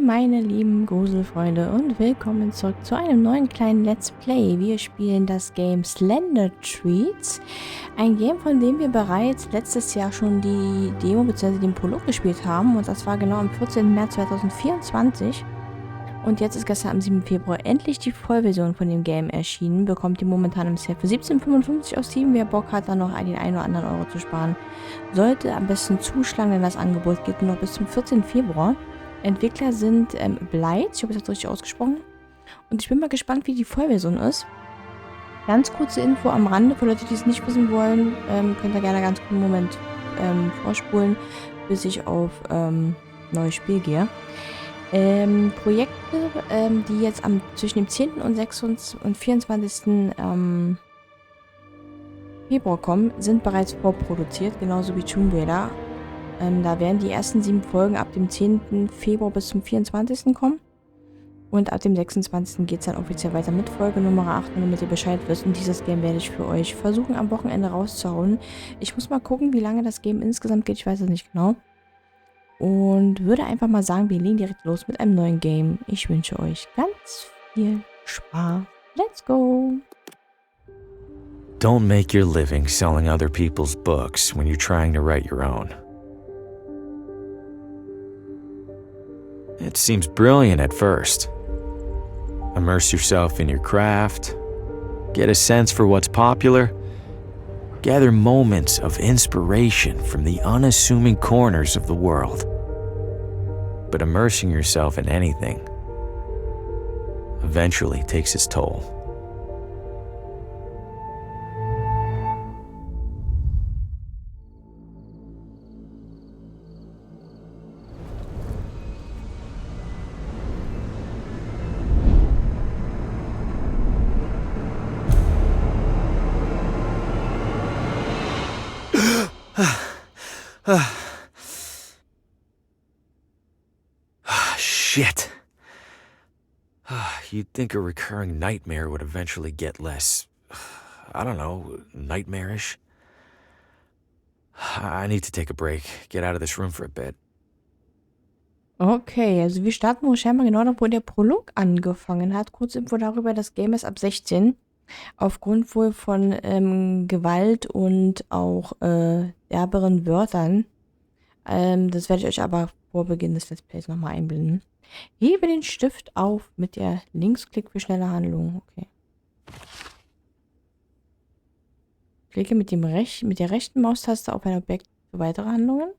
meine lieben Gruselfreunde und willkommen zurück zu einem neuen kleinen Let's Play. Wir spielen das Game Slender Threads, ein Game, von dem wir bereits letztes Jahr schon die Demo bzw. den Prolog gespielt haben, und das war genau am 14. März 2024. Und jetzt ist gestern am 7. Februar endlich die Vollversion von dem Game erschienen. Bekommt ihr momentan im Sale für 17,55 auf Steam. Wer Bock hat, dann noch den einen oder anderen Euro zu sparen, sollte am besten zuschlagen, denn das Angebot geht nur noch bis zum 14. Februar. Entwickler sind Begleite, ich habe es jetzt richtig ausgesprochen. Und ich bin mal gespannt, wie die Vollversion ist. Ganz kurze Info am Rande, für Leute, die es nicht wissen wollen, könnt ihr gerne ganz kurz einen Moment vorspulen, bis ich auf neues Spiel gehe. Projekte, die jetzt zwischen dem 10. und 26. und 24. Februar kommen, sind bereits vorproduziert, genauso wie Tomb Raider. Da werden die ersten 7 Folgen ab dem 10. Februar bis zum 24. kommen. Und ab dem 26. geht es dann offiziell weiter mit Folge Nummer 8, damit ihr Bescheid wisst. Und dieses Game werde ich für euch versuchen, am Wochenende rauszuhauen. Ich muss mal gucken, wie lange das Game insgesamt geht. Ich weiß es nicht genau. Und würde einfach mal sagen, wir legen direkt los mit einem neuen Game. Ich wünsche euch ganz viel Spaß. Let's go! Don't make your living selling other people's books when you're trying to write your own. It seems brilliant at first. Immerse yourself in your craft, get a sense for what's popular, gather moments of inspiration from the unassuming corners of the world. But immersing yourself in anything eventually takes its toll. Shit. You'd think a recurring nightmare would eventually get less, I don't know, nightmarish. I need to take a break, get out of this room for a bit. Okay, also wir starten wohl scheinbar genau da, wo der Prolog angefangen hat. Kurz Info darüber, das Game ist ab 16. Aufgrund wohl von Gewalt und auch derberen Wörtern. Das werde ich euch aber vor Beginn des Let's Plays nochmal einblenden. Hebe den Stift auf mit der Linksklick für schnelle Handlungen. Okay. Klicke mit der rechten Maustaste auf ein Objekt für weitere Handlungen.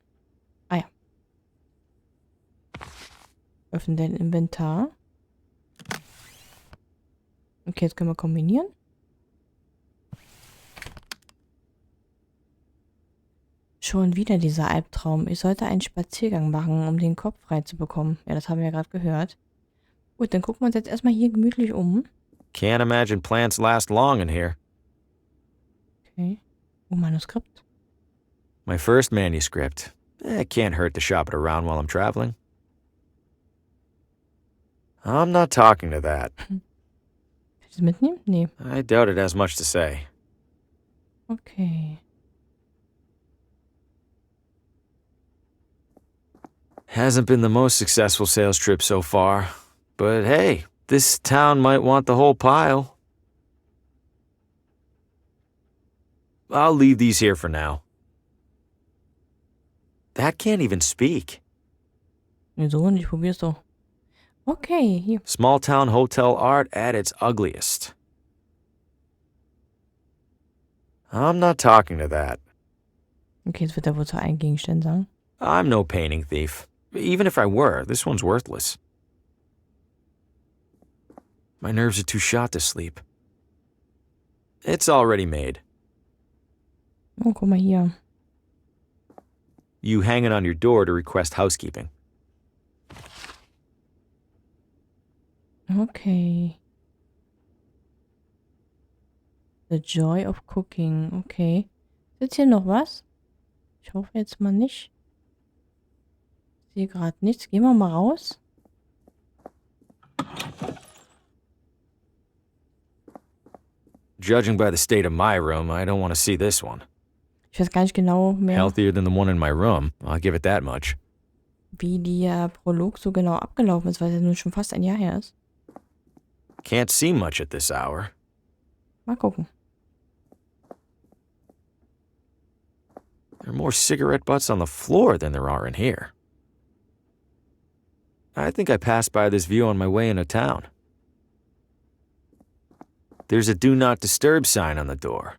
Ah ja. Öffne dein Inventar. Okay, jetzt können wir kombinieren. Schon wieder dieser Albtraum. Ich sollte einen Spaziergang machen, um den Kopf frei zu bekommen. Ja, das haben wir ja gerade gehört. Gut, dann gucken wir uns jetzt erstmal hier gemütlich um. Can't imagine plants last long in here. Okay. Oh, Manuskript. My first manuscript. Can't hurt to shop it around while I'm traveling. I'm not talking to that. Willst du es mitnehmen? Nee. I doubt it has much to say. Okay. Hasn't been the most successful sales trip so far. But hey, this town might want the whole pile. I'll leave these here for now. That can't even speak. Wieso? Ich probier's doch. Okay, hier. Small town hotel art at its ugliest. I'm not talking to that. Okay, jetzt wird er wohl zu einem Gegenstand sagen. I'm no painting thief. Even if I were, this one's worthless. My nerves are too shot to sleep. It's already made. Oh, guck mal hier. You hang it on your door to request housekeeping. Okay. The joy of cooking. Okay. Ist hier noch was? Ich hoffe jetzt mal nicht. Ich sehe gerade nichts. Gehen wir mal raus. Judging by the state of my room, I don't want to see this one. Ich weiß gar nicht genau mehr. Healthier than the one in my room, I'll give it that much. wie der Prolog so genau abgelaufen ist, weil es ja nun schon fast ein Jahr her ist. Can't see much at this hour. Mal gucken. There are more cigarette butts on the floor than there are in here. I think I passed by this view on my way into town. There's a Do Not Disturb sign on the door.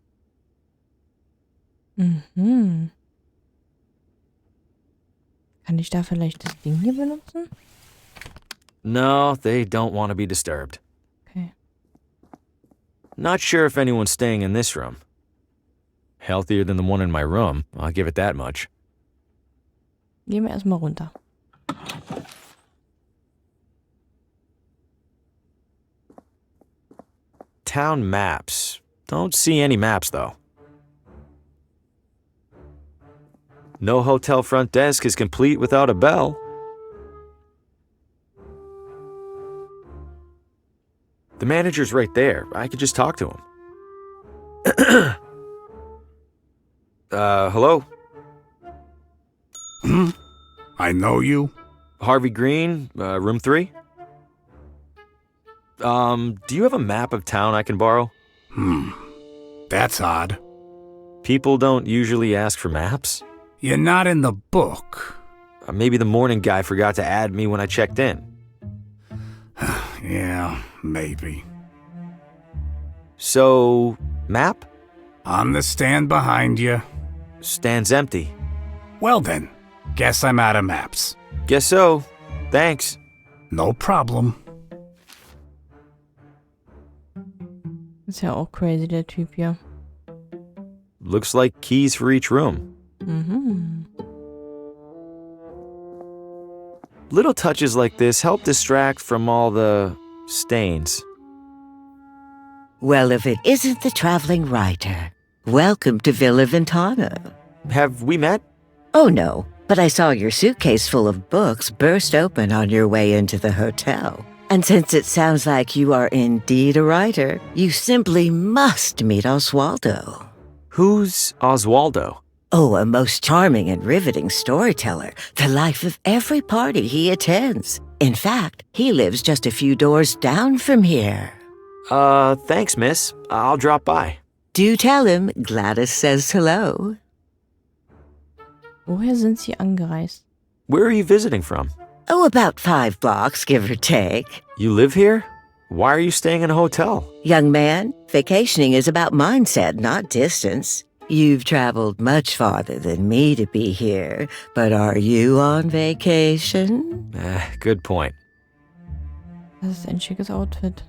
Mhm. Kann ich da vielleicht das Ding hier benutzen? No, they don't want to be disturbed. Okay. Not sure if anyone's staying in this room. Healthier than the one in my room, I'll give it that much. Gehen wir erstmal runter. Town maps. Don't see any maps, though. No hotel front desk is complete without a bell. The manager's right there. I could just talk to him. Hello? I know you. Harvey Green, room 3? Do you have a map of town I can borrow? That's odd. People don't usually ask for maps. You're not in the book. Maybe the morning guy forgot to add me when I checked in. Yeah, maybe. So, map? On the stand behind you. Stand's empty. Well then, guess I'm out of maps. Guess so. Thanks. No problem. Ist ja auch crazy, der Typ hier. Looks like keys for each room. Mhm. Little touches like this help distract from all the stains. Well, if it isn't the traveling writer. Welcome to Villa Ventana. Have we met? Oh, no, but I saw your suitcase full of books burst open on your way into the hotel. And since it sounds like you are indeed a writer, you simply must meet Oswaldo. Who's Oswaldo? Oh, a most charming and riveting storyteller, the life of every party he attends. In fact, he lives just a few doors down from here. Thanks, miss. I'll drop by. Do tell him Gladys says hello. Woher sind Sie angereist? Where are you visiting from? Oh, about 5 blocks, give or take. You live here? Why are you staying in a hotel? Young man, vacationing is about mindset, not distance. You've traveled much farther than me to be here, but are you on vacation? Good point. Das ist ein schickes Outfit.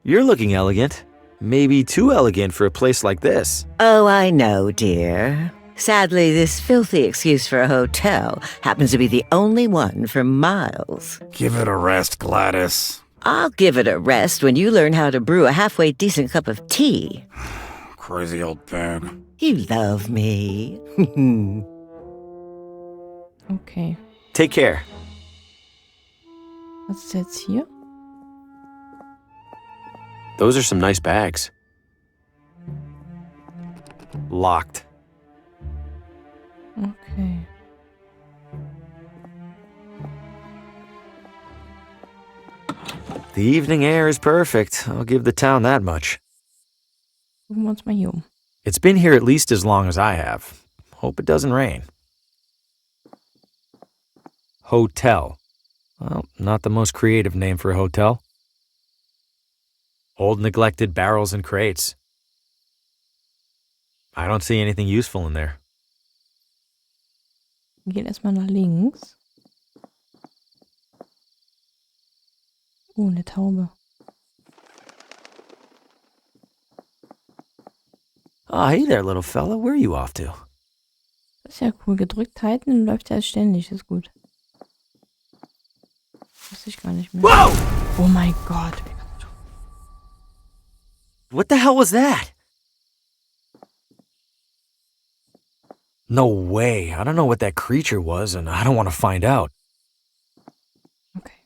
You're looking elegant. Maybe too elegant for a place like this. Oh, I know, dear. Sadly, this filthy excuse for a hotel happens to be the only one for miles. Give it a rest, Gladys. I'll give it a rest when you learn how to brew a halfway decent cup of tea. Crazy old pig. You love me. Okay. Take care. Was ist jetzt hier? Those are some nice bags. Locked. Okay. The evening air is perfect. I'll give the town that much. Gucken wir uns mal hier um. It's been here at least as long as I have. Hope it doesn't rain. Hotel. Well, not the most creative name for a hotel. Old neglected barrels and crates. I don't see anything useful in there. Wir gehen erstmal nach links. Oh, eine Taube. Oh, hey there, little fella. Where are you off to? Das ist ja cool. Gedrückt halten und läuft ja ständig. Das ist gut. Wusste ich gar nicht mehr. Whoa! Oh mein Gott. What the hell was that? No way. I don't know what that creature was, and I don't want to find out. Okay.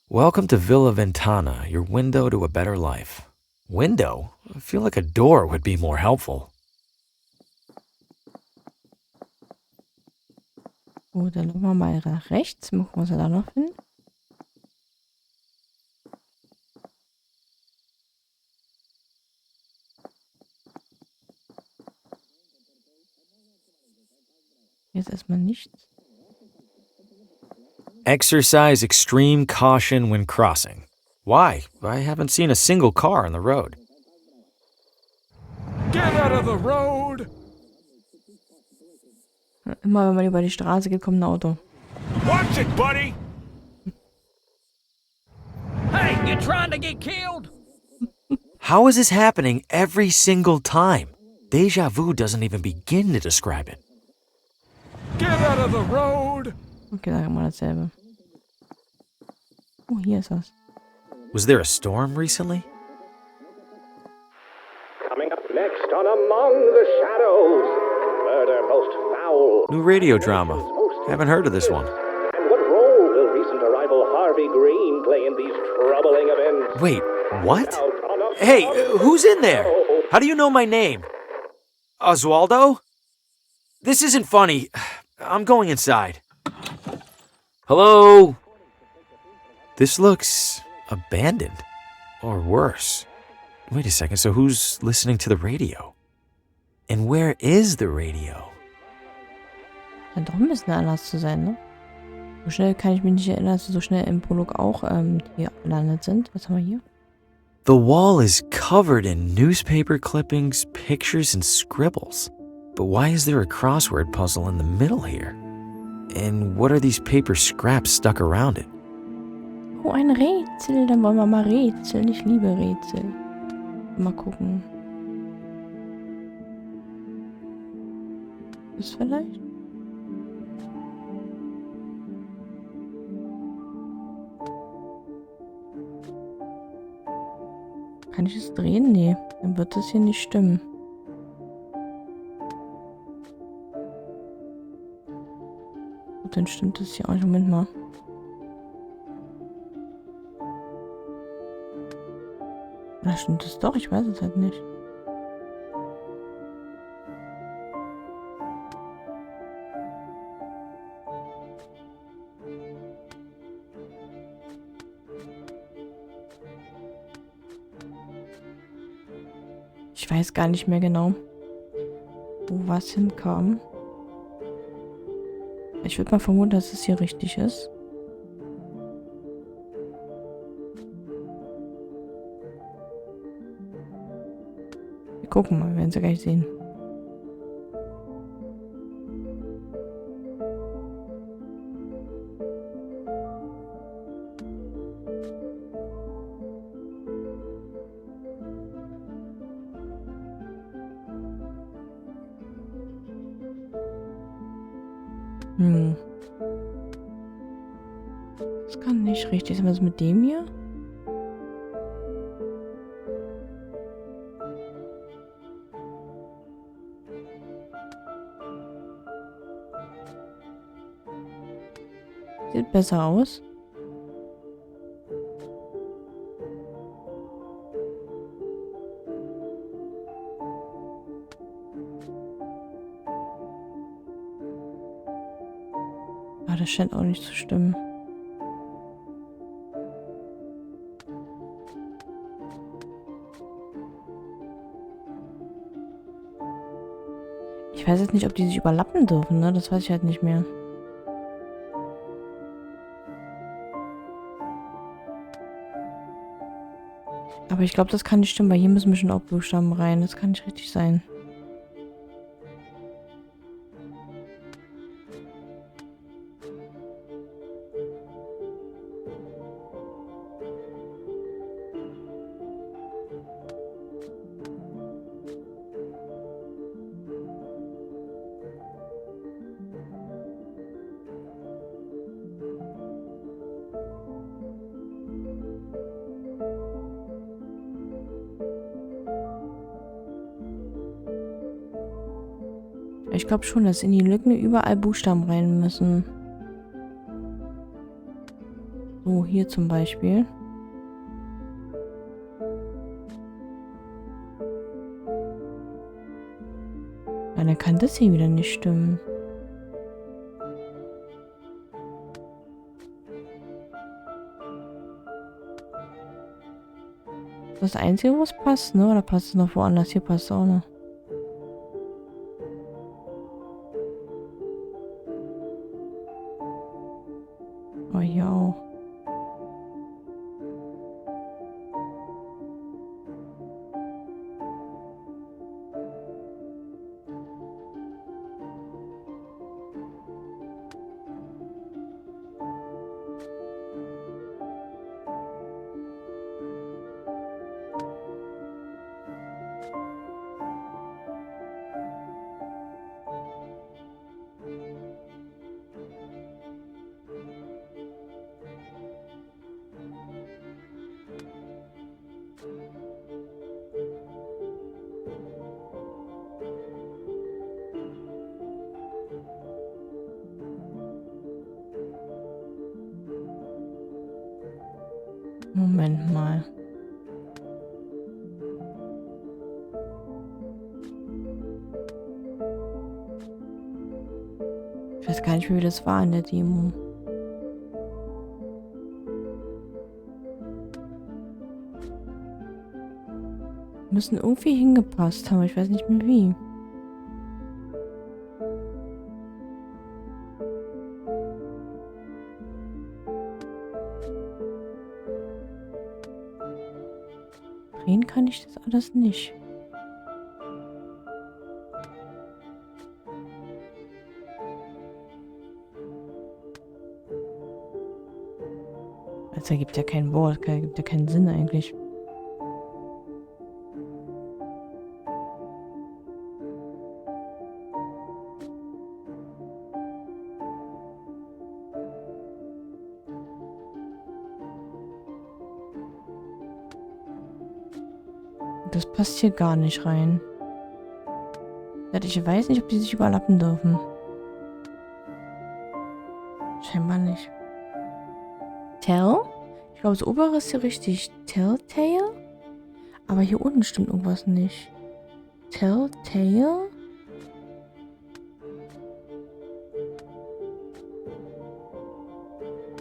Welcome to Villa Ventana, your window to a better life. Window? I feel like a door would be more helpful. Oh, Gut, dann laufen wir mal nach rechts. Mal gucken, was wir da noch finden. Jetzt erstmal nichts. Exercise extreme caution when crossing. Why? I haven't seen a single car on the road. Get out of the road! Immer wenn man über die Straße geht, kommt ein Auto. Watch it, buddy! Hey, you trying to get killed? How is this happening every single time? Deja vu doesn't even begin to describe it. Get out of the road! Okay, sagen wir mal dasselbe. Oh, hier ist was. Was there a storm recently? Coming up next on Among the Shadows, murder most foul. New radio drama. Haven't heard of this one. And what role will recent arrival Harvey Green play in these troubling events? Wait, what? Hey, who's in there? How do you know my name? Oswaldo? This isn't funny. I'm going inside. Hello? This looks abandoned. Or worse. Wait a second, so who's listening to the radio? And where is the radio? Scheint doch ein bisschen anders zu sein, ne? So schnell kann ich mich nicht erinnern, dass wir so schnell im Prolog auch hier gelandet sind. Was haben wir hier? The wall is covered in newspaper clippings, pictures, and scribbles. But why is there a crossword puzzle in the middle here? And what are these paper scraps stuck around it? Oh, ein Rätsel. Dann wollen wir mal Rätsel. Ich liebe Rätsel. Mal gucken. Ist vielleicht? Kann ich es drehen? Nee. Dann wird das hier nicht stimmen. Gut, dann stimmt das hier auch nicht. Moment mal. Oder stimmt das doch? Ich weiß es halt nicht. Ich weiß gar nicht mehr genau, wo was hinkam. Ich würde mal vermuten, dass es hier richtig ist. Wir gucken mal, wir werden es ja gleich sehen. Das kann nicht richtig sein. Was ist mit dem hier? Sieht besser aus. Ah, das scheint auch nicht zu stimmen. Ich weiß jetzt nicht, ob die sich überlappen dürfen, ne? Das weiß ich halt nicht mehr. Aber ich glaube, das kann nicht stimmen, weil hier müssen wir schon auch Buchstaben rein. Das kann nicht richtig sein. Ich glaube schon, dass in die Lücken überall Buchstaben rein müssen. So, hier zum Beispiel. Ja, dann kann das hier wieder nicht stimmen. Das Einzige, wo es passt, ne? Oder passt es noch woanders? Hier passt es auch noch. Oh, hier auch. Moment mal. Ich weiß gar nicht mehr, wie das war in der Demo. Müssen irgendwie hingepasst haben, ich weiß nicht mehr wie. Drehen kann ich das alles nicht. Das ergibt ja kein Wort, das ergibt ja keinen Sinn eigentlich. Das passt hier gar nicht rein. Ich weiß nicht, ob die sich überlappen dürfen. Scheinbar nicht. Tell? Ich glaube, das obere ist hier richtig. Telltale? Aber hier unten stimmt irgendwas nicht. Telltale?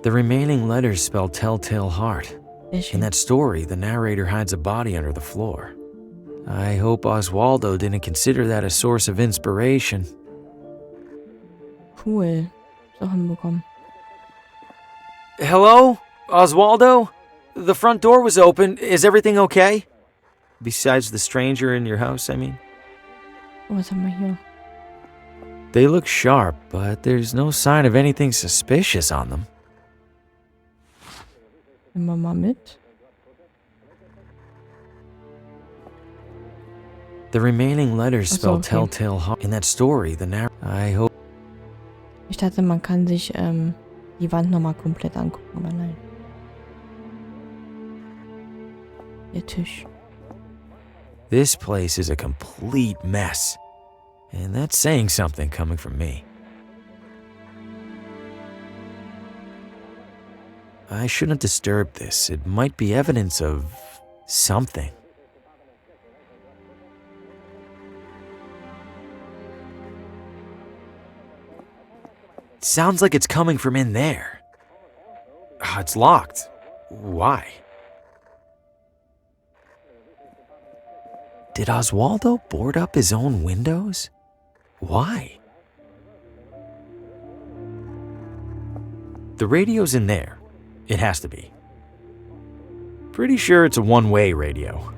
The remaining letters spell Telltale Heart. In that story, the narrator hides a body under the floor. I hope Oswaldo didn't consider that a source of inspiration. Cool. So hinbekommen. Hello? Oswaldo? The front door was open. Is everything okay? Besides the stranger in your house, I mean. Oh, was haben wir hier? They look sharp, but there's no sign of anything suspicious on them. Nehmen wir mal mit. The remaining letters spell okay. Telltale Heart. In that story, the narrator. I hope. Ich dachte, man kann sich die Wand nochmal komplett angucken, aber nein. Der Tisch. This place is a complete mess. And that's saying something coming from me. I shouldn't disturb this. It might be evidence of something. It sounds like it's coming from in there. It's locked. Why? Did Oswaldo board up his own windows? Why? The radio's in there. It has to be. Pretty sure it's a one-way radio.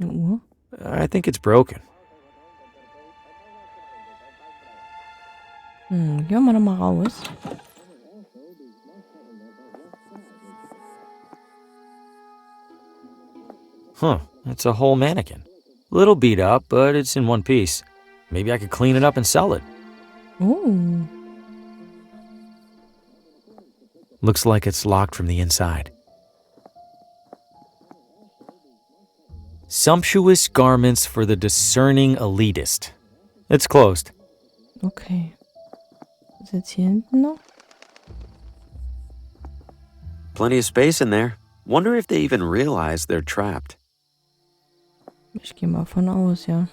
Eine Uhr? I think it's broken. Gehen wir nochmal raus. Huh, it's a whole mannequin. Little beat up, but it's in one piece. Maybe I could clean it up and sell it. Oh. Looks like it's locked from the inside. Sumptuous garments for the discerning elitist. It's closed. Okay. Was ist jetzt hier hinten noch? Plenty of space in there. Wonder if they even realize they're trapped. Ich gehe mal von aus, ja.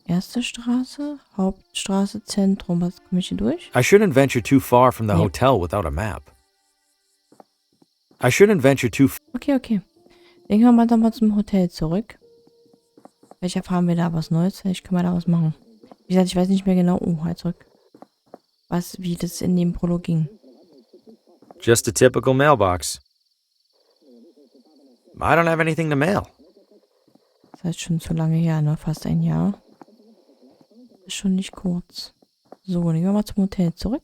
Erste Straße, Hauptstraße, Zentrum. Was komme ich hier durch? I shouldn't venture too far from the hotel without a map. I shouldn't venture too Okay, okay. Dann gehen wir mal nochmal zum Hotel zurück. Vielleicht erfahren wir da was Neues. Vielleicht können wir da was machen. Wie gesagt, ich weiß nicht mehr genau. Oh, halt zurück. Wie das in dem Prolog ging. Just a typical mailbox. I don't have anything to mail. Das heißt schon zu lange her, ne? Fast ein Jahr. Ist schon nicht kurz. So, dann gehen wir mal zum Hotel zurück.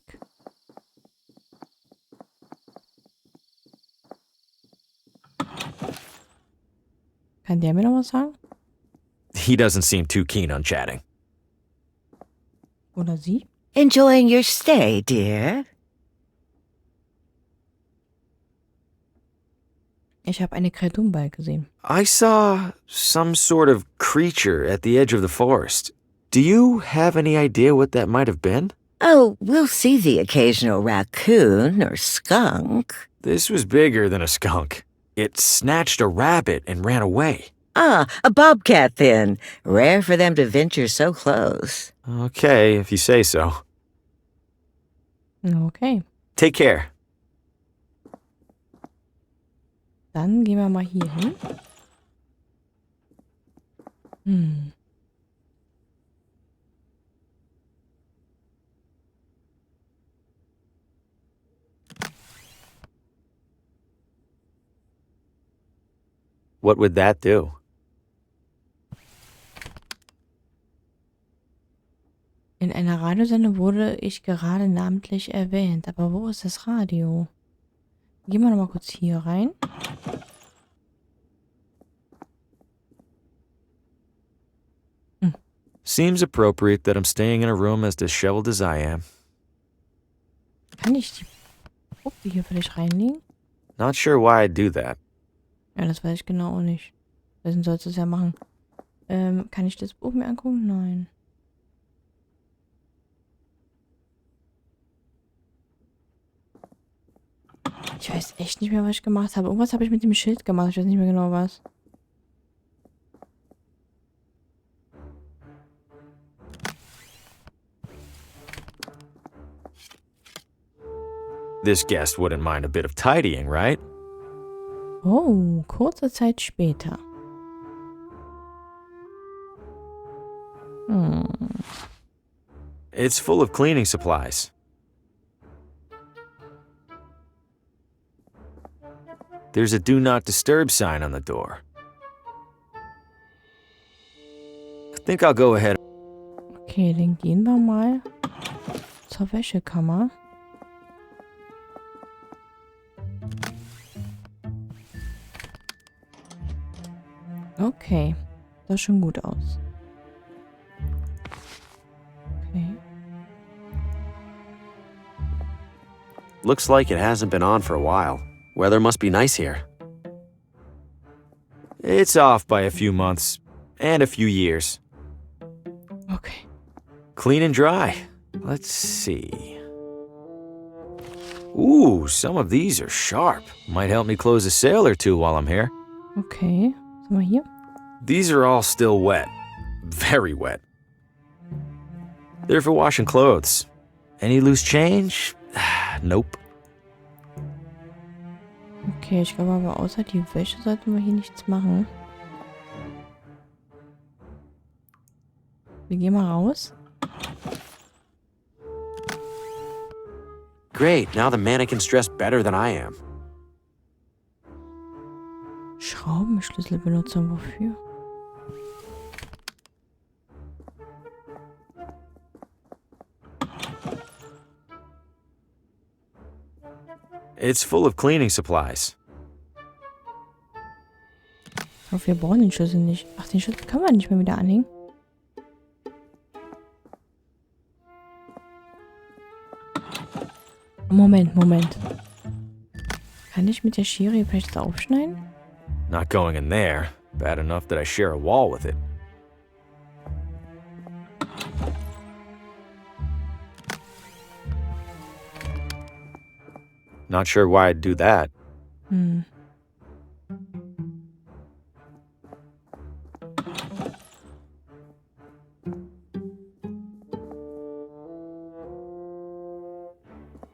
Kann der mir noch was sagen? He doesn't seem too keen on chatting. Oder sie? Enjoying your stay, dear? Ich habe eine Kreatur im Wald gesehen. I saw some sort of creature at the edge of the forest. Do you have any idea what that might have been? Oh, we'll see the occasional raccoon or skunk. This was bigger than a skunk. It snatched a rabbit and ran away. Ah, a bobcat then. Rare for them to venture so close. Okay, if you say so. Okay. Take care. Dann gehen wir mal hier hin. What would that do? In einer Radiosendung wurde ich gerade namentlich erwähnt. Aber wo ist das Radio? Gehen wir noch mal kurz hier rein. Seems appropriate that I'm staying in a room as disheveled as I am. Kann ich die Puppe hier vielleicht reinlegen? Not sure why I'd do that. Ja, das weiß ich genau auch nicht. Deswegen sollst du es ja machen. Kann ich das Buch mir angucken? Nein. Ich weiß echt nicht mehr, was ich gemacht habe. Irgendwas habe ich mit dem Schild gemacht. Ich weiß nicht mehr genau was. This guest wouldn't mind a bit of tidying, right? Oh, kurze Zeit später. It's full of cleaning supplies. There's a do not disturb sign on the door. I think I'll go ahead. Okay, dann gehen wir mal zur Wäschekammer. Okay, das sieht schon gut aus. Okay. Looks like it hasn't been on for a while. Weather must be nice here. It's off by a few months and a few years. Okay. Clean and dry. Let's see. Ooh, some of these are sharp. Might help me close a sale or two while I'm here. Okay. Was haben wir hier? These are all still wet. Very wet. They're for washing clothes. Any loose change? Nope. Okay, ich glaube aber außer die Wäsche sollten wir hier nichts machen. Wir gehen mal raus. Great, now the mannequin's dressed better than I am. Schraubenschlüssel benutzen, wofür? It's full of cleaning supplies. Ich hoffe, wir brauchen den Schlüssel nicht. Ach, den Schlüssel können wir nicht mehr wieder anhängen. Moment. Kann ich mit der Schere vielleicht das aufschneiden? Not going in there. Bad enough that I share a wall with it. Not sure why I'd do that.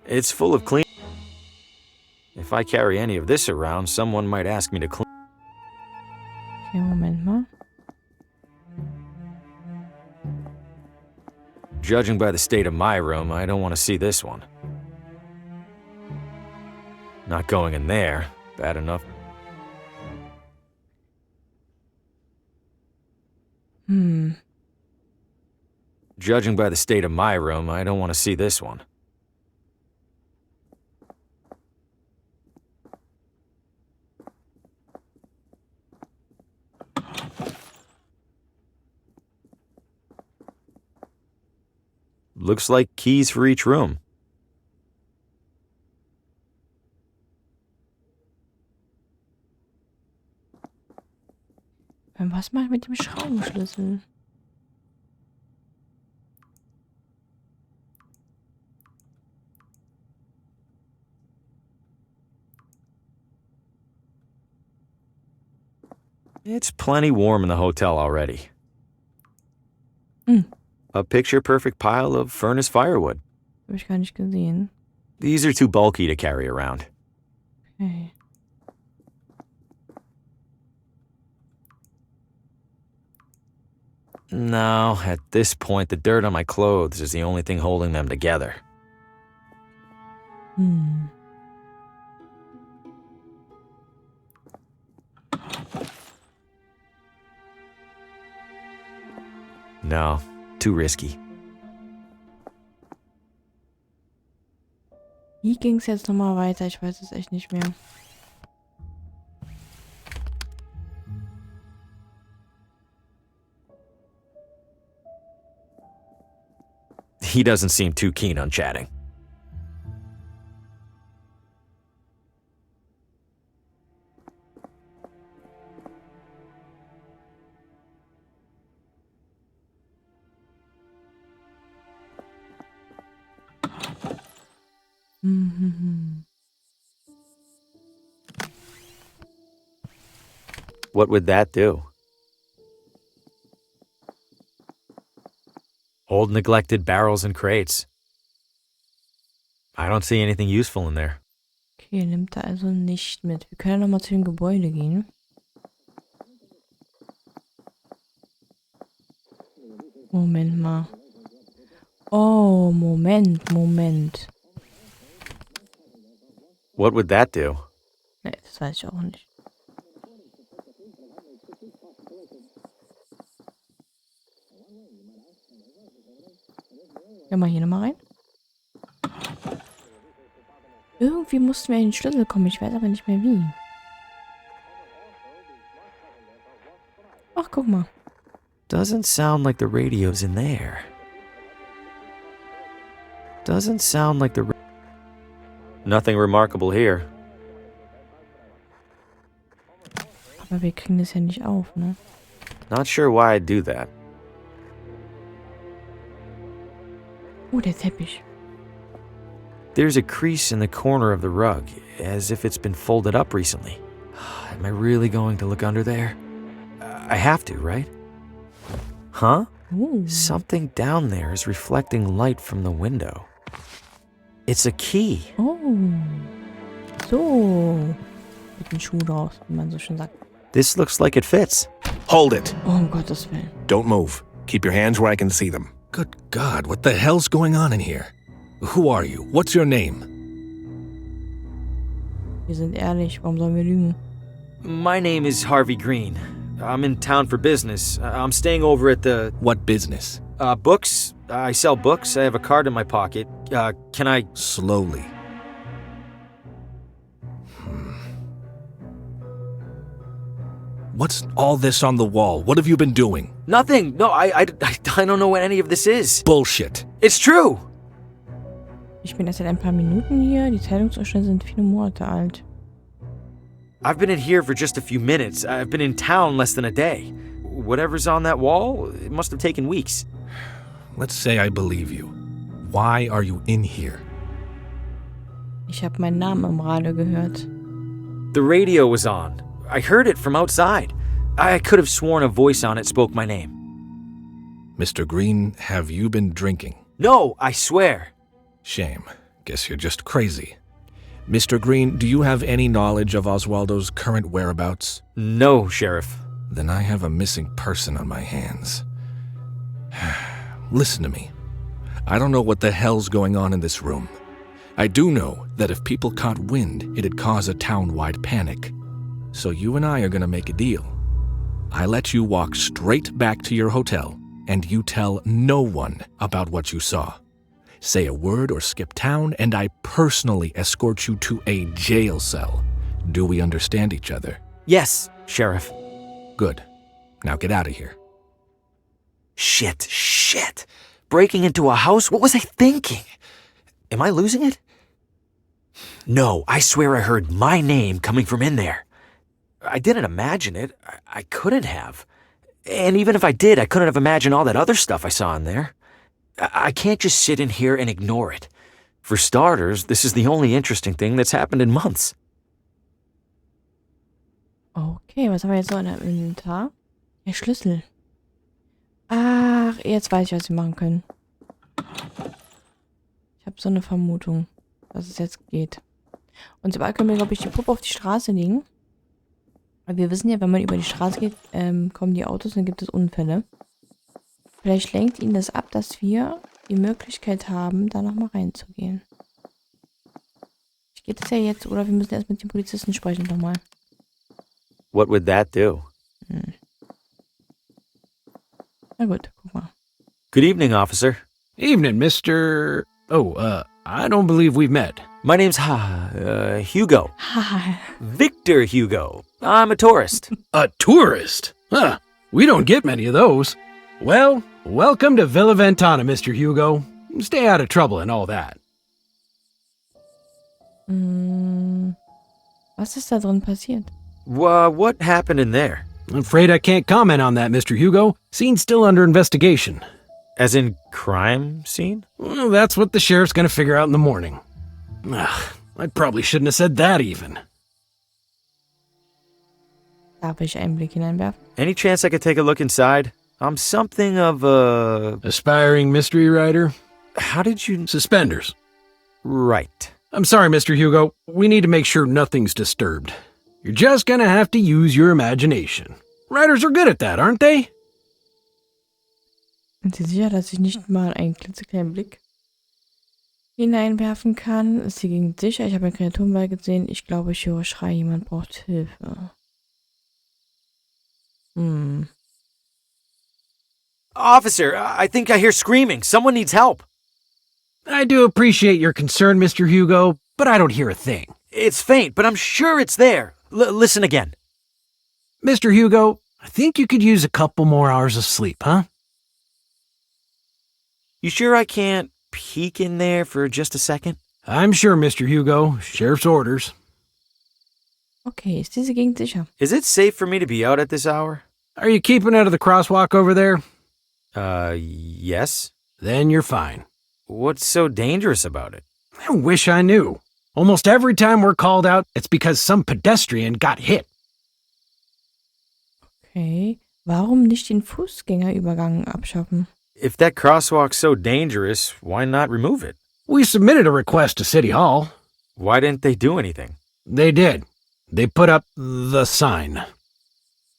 It's full of clean. If I carry any of this around, someone might ask me to clean. Okay, Moment mal. Judging by the state of my room, I don't want to see this one. Not going in there. Bad enough. Judging by the state of my room, I don't want to see this one. Looks like keys for each room. Was mache ich mit dem Schraubenschlüssel? It's plenty warm in the hotel already. A picture-perfect pile of furnace firewood. Habe ich gar nicht gesehen. These are too bulky to carry around. Okay. No, at this point, the dirt on my clothes is the only thing holding them together. No, too risky. Wie ging es jetzt nochmal weiter? Ich weiß es echt nicht mehr. He doesn't seem too keen on chatting. What would that do? Old neglected barrels and crates. I don't see anything useful in there. Okay, nimmt er also nicht mit. Wir können ja nochmal zu dem Gebäude gehen. Moment mal. Oh, Moment. What would that do? Ne, das weiß ich auch nicht. Geh mal hier nochmal rein. Irgendwie mussten wir in den Schlüssel kommen. Ich weiß aber nicht mehr wie. Ach, guck mal. Doesn't sound like the radio's in there. Doesn't sound like the... Nothing remarkable here. Aber wir kriegen das ja nicht auf, ne? Not sure why I'd do that. Oh, der Teppich. There's a crease in the corner of the rug, as if it's been folded up recently. Am I really going to look under there? I have to, right? Huh? Oh. Something down there is reflecting light from the window. It's a key. Oh. So. Mit dem Schuh draus, wie man so schön sagt. This looks like it fits. Hold it. Oh, um Gottes Willen. Don't move. Keep your hands where I can see them. Good God, what the hell's going on in here? Who are you? What's your name? Wir sind ehrlich, warum sollen wir lügen? My name is Harvey Green. I'm in town for business. I'm staying over at the... What business? Books. I sell books. I have a card in my pocket. Can I... Slowly. What's all this on the wall? What have you been doing? Nothing. No, I don't know what any of this is. Bullshit. It's true. Ich bin erst seit ein paar Minuten hier. Die Zeitungsausschnitte sind viele Monate alt. I've been in here for just a few minutes. I've been in town less than a day. Whatever's on that wall, it must have taken weeks. Let's say I believe you. Why are you in here? Ich habe meinen Namen im Radio gehört. The radio was on. I heard it from outside. I could have sworn a voice on it spoke my name. Mr. Green, have you been drinking? No, I swear. Shame. Guess you're just crazy. Mr. Green, do you have any knowledge of Oswaldo's current whereabouts? No, Sheriff. Then I have a missing person on my hands. Listen to me. I don't know what the hell's going on in this room. I do know that if people caught wind, it'd cause a town-wide panic. So you and I are gonna make a deal. I let you walk straight back to your hotel, and you tell no one about what you saw. Say a word or skip town, and I personally escort you to a jail cell. Do we understand each other? Yes, Sheriff. Good. Now get out of here. Shit. Breaking into a house? What was I thinking? Am I losing it? No, I swear I heard my name coming from in there. I didn't imagine it. I couldn't have. And even if I did, I couldn't have imagined all that other stuff I saw in there. I can't just sit in here and ignore it. For starters, this is the only interesting thing that's happened in months. Okay, was haben wir jetzt so in der Inventar? Der Schlüssel. Ach, jetzt weiß ich, was wir machen können. Ich habe so eine Vermutung, dass es jetzt geht. Und sobald können wir, glaube ich, die Puppe auf die Straße legen. Aber wir wissen ja, wenn man über die Straße geht, kommen die Autos und dann gibt es Unfälle. Vielleicht lenkt ihn das ab, dass wir die Möglichkeit haben, da nochmal reinzugehen. Geht es ja jetzt, oder wir müssen erst mit dem Polizisten sprechen nochmal. What would that do? Na gut, guck mal. Good evening, officer. Evening, Mr. I don't believe we've met. My name's Hugo. Victor Hugo. I'm a tourist. A tourist? Huh. We don't get many of those. Well, welcome to Villa Ventana, Mr. Hugo. Stay out of trouble and all that. Was ist da drin passiert? What happened in there? I'm afraid I can't comment on that, Mr. Hugo. Scene's still under investigation. As in crime scene? Well, that's what the sheriff's gonna figure out in the morning. I probably shouldn't have said that even. Darf ich einen Blick hineinwerfen? Any chance I could take a look inside? I'm something of a... Aspiring mystery writer? How did you... Suspenders. Right. I'm sorry, Mr. Hugo. We need to make sure nothing's disturbed. You're just gonna have to use your imagination. Writers are good at that, aren't they? Sind Sie sicher, dass ich nicht mal einen klitzekleinen Blick hineinwerfen kann? Ist die Gegend sicher? Ich habe einen Kreaturenball gesehen. Ich glaube, ich höre Schrei. Jemand braucht Hilfe. Officer, I think I hear screaming. Someone needs help. I do appreciate your concern, Mr. Hugo, but I don't hear a thing. It's faint, but I'm sure it's there. Listen again. Mr. Hugo, I think you could use a couple more hours of sleep, huh? You sure I can't peek in there for just a second? I'm sure, Mr. Hugo. Sheriff's orders. Okay, ist diese Gegend sicher? Is it safe for me to be out at this hour? Are you keeping out of the crosswalk over there? Yes. Then you're fine. What's so dangerous about it? I wish I knew. Almost every time we're called out, it's because some pedestrian got hit. Okay. Warum nicht den Fußgängerübergang abschaffen? If that crosswalk's so dangerous, why not remove it? We submitted a request to City Hall. Why didn't they do anything? They did. They put up the sign.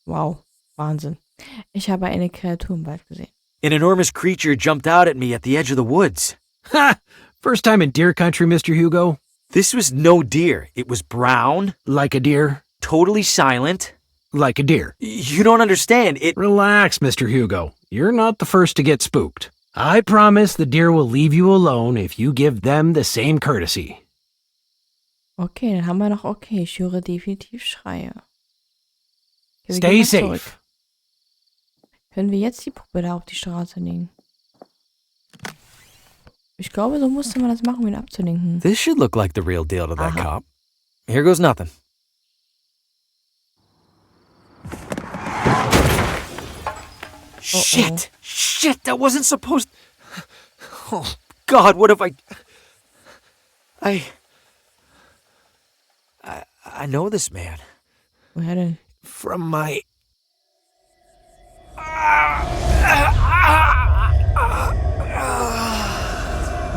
Wow, Wahnsinn. Ich habe eine Kreatur im Wald gesehen. An enormous creature jumped out at me at the edge of the woods. Ha! First time in deer country, Mr. Hugo? This was no deer. It was brown. Like a deer? Totally silent. Like a deer. You don't understand. Relax, Mr. Hugo. You're not the first to get spooked. I promise the deer will leave you alone if you give them the same courtesy. Okay, dann haben wir noch okay. Ich höre definitiv Schreie. Okay, Stay safe. Können wir jetzt die Puppe da auf die Straße legen? Ich glaube, so musste man das machen, um ihn abzulenken. This should look like the real deal to that cop. Here goes nothing. Shit, that wasn't supposed... Oh, God, what have I know this man. Woher denn? From my...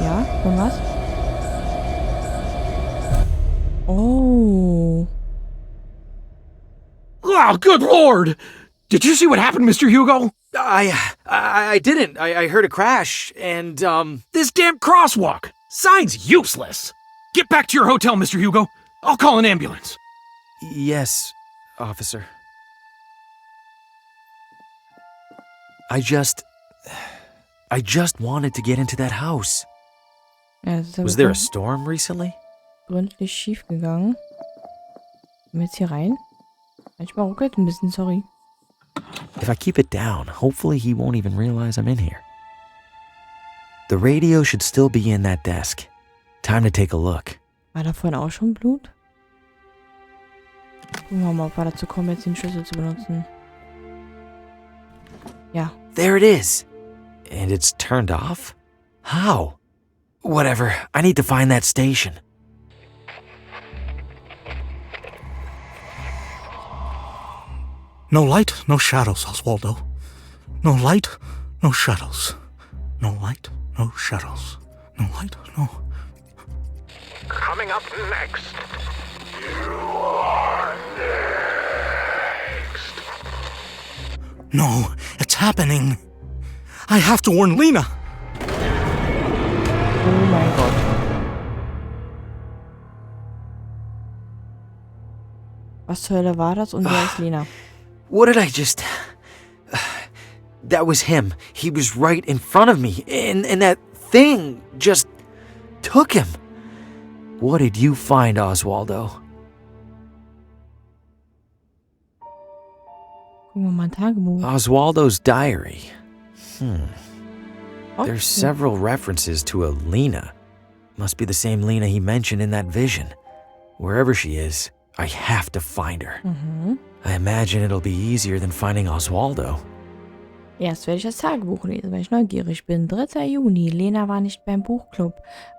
Ja, von was? Oh. Oh, good lord! Did you see what happened, Mr. Hugo? I didn't. I heard a crash, and, This damn crosswalk! Sign's useless! Get back to your hotel, Mr. Hugo. I'll call an ambulance. Yes, officer. I just wanted to get into that house. Ja, das ist ja Was there a wirklich storm recently? gründlich schief gegangen. Gehen wir jetzt hier rein? Manchmal ruckelt ein bisschen, sorry. If I keep it down, hopefully he won't even realize I'm in here. The radio should still be in that desk. Time to take a look. War da vorhin auch schon Blut? Gucken wir mal, ob wir dazu kommen, jetzt den Schlüssel zu benutzen. Ja. There it is. And it's turned off? How? Whatever, I need to find that station. No light, no shadows, Oswaldo. No light, no shadows. No light, no shadows. No light, no... Coming up next. You are next. No, it's happening. I have to warn Lena. Oh mein Gott. Was zur Hölle war das und wer ist Lena? What did I just... That was him. He was right in front of me, and that thing just took him. What did you find, Oswaldo? Gucken wir mal ein Tagebuch. Oswaldo's diary. Okay. There's several references to a Lena. Must be the same Lena he mentioned in that vision. Wherever she is, I have to find her. I imagine it'll be easier than finding Oswaldo. Erst werde ich das Tagebuch lesen, weil ich neugierig bin. 3. Juni. Lena war nicht beim Buchclub,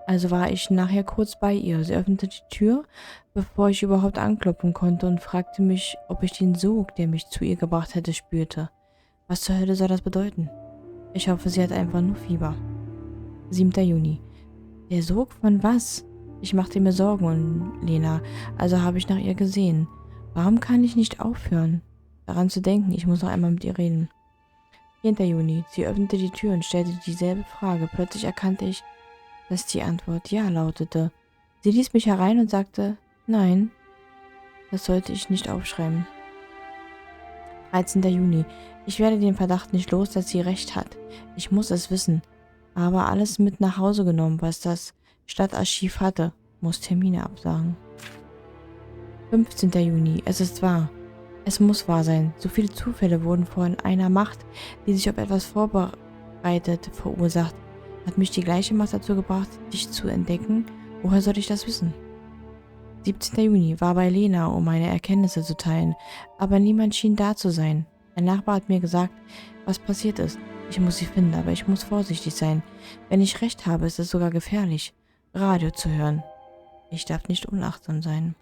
also war ich nachher kurz bei ihr. Sie öffnete die Tür, bevor ich überhaupt anklopfen konnte und fragte mich, ob ich den Sog, der mich zu ihr gebracht hätte, spürte. Was zur Hölle soll das bedeuten? Ich hoffe, sie hat einfach nur Fieber. 7. Juni. Der Sog von was? Ich machte mir Sorgen um Lena, also habe ich nach ihr gesehen. Warum kann ich nicht aufhören, daran zu denken? Ich muss noch einmal mit ihr reden. 4. Juni. Sie öffnete die Tür und stellte dieselbe Frage. Plötzlich erkannte ich, dass die Antwort Ja lautete. Sie ließ mich herein und sagte, nein, das sollte ich nicht aufschreiben. 13. Juni. Ich werde den Verdacht nicht los, dass sie recht hat. Ich muss es wissen. Aber alles mit nach Hause genommen, was das Stadtarchiv hatte. Muss Termine absagen. 15. Juni. Es ist wahr. Es muss wahr sein. So viele Zufälle wurden von einer Macht, die sich auf etwas vorbereitet, verursacht. Hat mich die gleiche Macht dazu gebracht, dich zu entdecken? Woher soll ich das wissen? 17. Juni. War bei Lena, um meine Erkenntnisse zu teilen. Aber niemand schien da zu sein. Ein Nachbar hat mir gesagt, was passiert ist. Ich muss sie finden, aber ich muss vorsichtig sein. Wenn ich recht habe, ist es sogar gefährlich, Radio zu hören. Ich darf nicht unachtsam sein.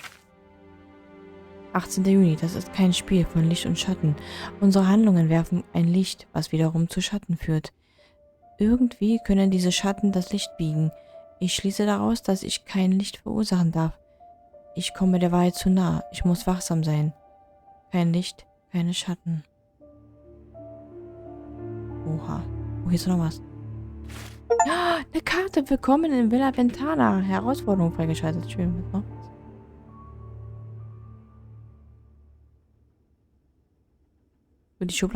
18. Juni, das ist kein Spiel von Licht und Schatten. Unsere Handlungen werfen ein Licht, was wiederum zu Schatten führt. Irgendwie können diese Schatten das Licht biegen. Ich schließe daraus, dass ich kein Licht verursachen darf. Ich komme der Wahrheit zu nah. Ich muss wachsam sein. Kein Licht, keine Schatten. Oha. Oh, hier ist noch was. Ah, eine Karte. Willkommen in Villa Ventana. Herausforderung freigeschaltet. Schön. Was noch?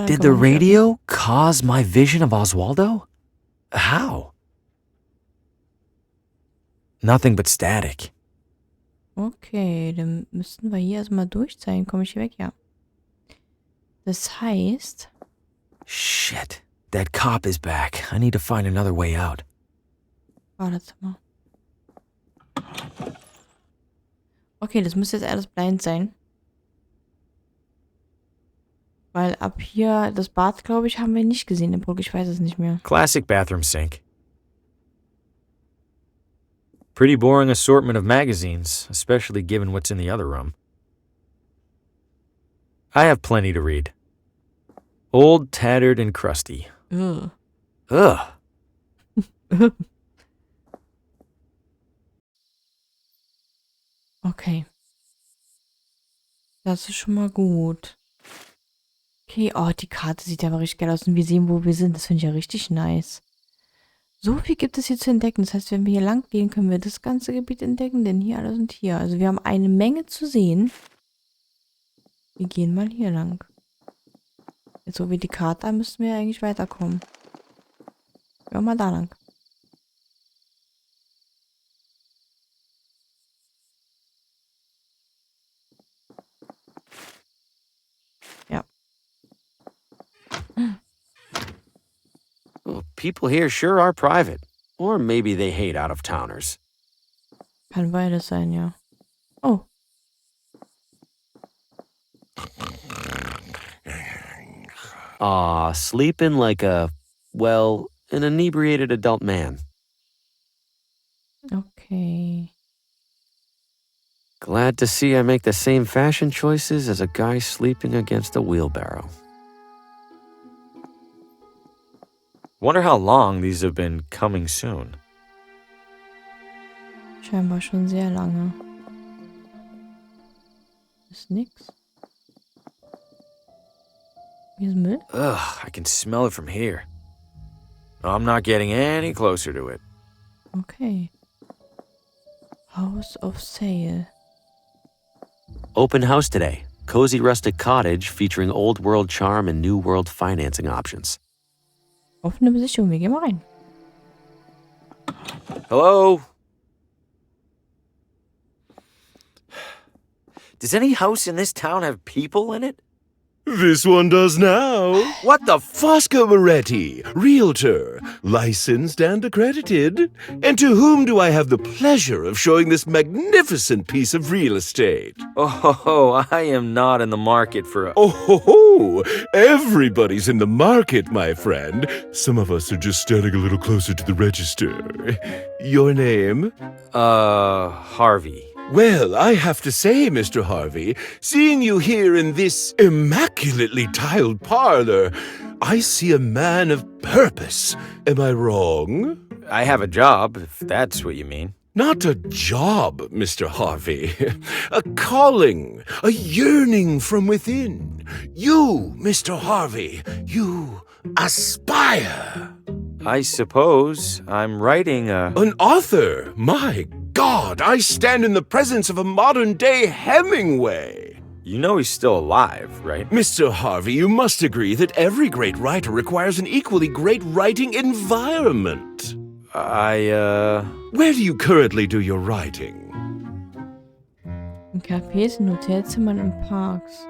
Did the radio cause my vision of Oswaldo? How? Nothing but static. Okay, dann müssten wir hier erstmal durch sein. Komme ich hier weg? Ja. Das heißt... Shit. That cop is back. I need to find another way out. Badezimmer. Okay, das müsste jetzt alles blind sein. Weil ab hier, das Bad, glaube ich, haben wir nicht gesehen im Burg. Ich weiß es nicht mehr. Classic bathroom sink. Pretty boring assortment of magazines, especially given what's in the other room. I have plenty to read. Old, tattered, and crusty. Ugh. Ugh. Okay. Das ist schon mal gut. Okay, oh, die Karte sieht ja aber richtig geil aus und wir sehen, wo wir sind. Das finde ich ja richtig nice. So viel gibt es hier zu entdecken. Das heißt, wenn wir hier lang gehen, können wir das ganze Gebiet entdecken, denn hier, alles und hier. Also wir haben eine Menge zu sehen. Wir gehen mal hier lang. Jetzt, so wie die Karte, müssten wir eigentlich weiterkommen. Ja, mal da lang. Ja. Well, people here sure are private. Or maybe they hate out-of-towners. Kann beides sein, ja. Oh. Aw, sleeping like an inebriated adult man. Okay. Glad to see I make the same fashion choices as a guy sleeping against a wheelbarrow. Wonder how long these have been coming soon. Scheinbar schon sehr lange. Ist nix. Hier ist Müll. Ugh, I can smell it from here. I'm not getting any closer to it. Okay. House of Sale. Open house today. Cozy rustic cottage featuring old world charm and new world financing options. Offene Besichtigung, wir gehen mal rein. Hello? Does any house in this town have people in it? This one does now. What the Fosco Moretti, realtor, licensed and accredited. And to whom do I have the pleasure of showing this magnificent piece of real estate? Oh, I am not in the market for a... Oh, everybody's in the market, my friend. Some of us are just standing a little closer to the register. Your name? Harvey. Well, I have to say, Mr. Harvey, seeing you here in this immaculately tiled parlor, I see a man of purpose. Am I wrong? I have a job, if that's what you mean. Not a job, Mr. Harvey. A calling, a yearning from within. You, Mr. Harvey, you aspire. I suppose I'm writing An author? My God, I stand in the presence of a modern-day Hemingway. You know he's still alive, right? Mr. Harvey, you must agree that every great writer requires an equally great writing environment. Where do you currently do your writing? In Cafés, in Hotelzimmern, in Parks.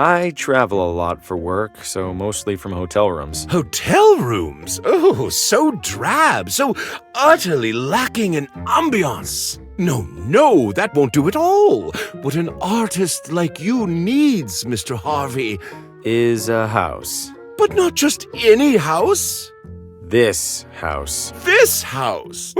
I travel a lot for work, so mostly from hotel rooms. Hotel rooms? Oh, so drab, so utterly lacking in ambiance. No, that won't do at all. What an artist like you needs, Mr. Harvey, is a house. But not just any house. This house. This house?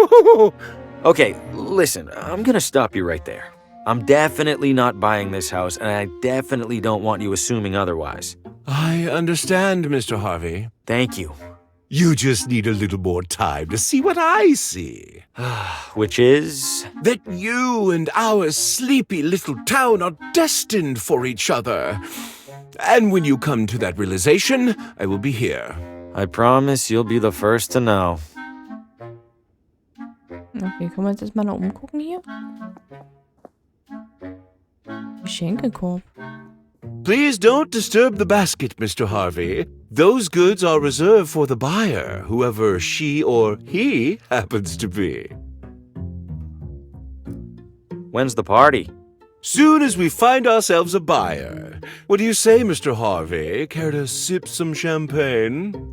Okay, listen, I'm gonna stop you right there. I'm definitely not buying this house, and I definitely don't want you assuming otherwise. I understand, Mr. Harvey. Thank you. You just need a little more time to see what I see. Which is? That you and our sleepy little town are destined for each other. And when you come to that realization, I will be here. I promise you'll be the first to know. Okay, können wir uns jetzt mal noch umgucken hier? Geschenkekorb. Please don't disturb the basket, Mr. Harvey. Those goods are reserved for the buyer, whoever she or he happens to be. When's the party? Soon as we find ourselves a buyer. What do you say, Mr. Harvey? Care to sip some champagne?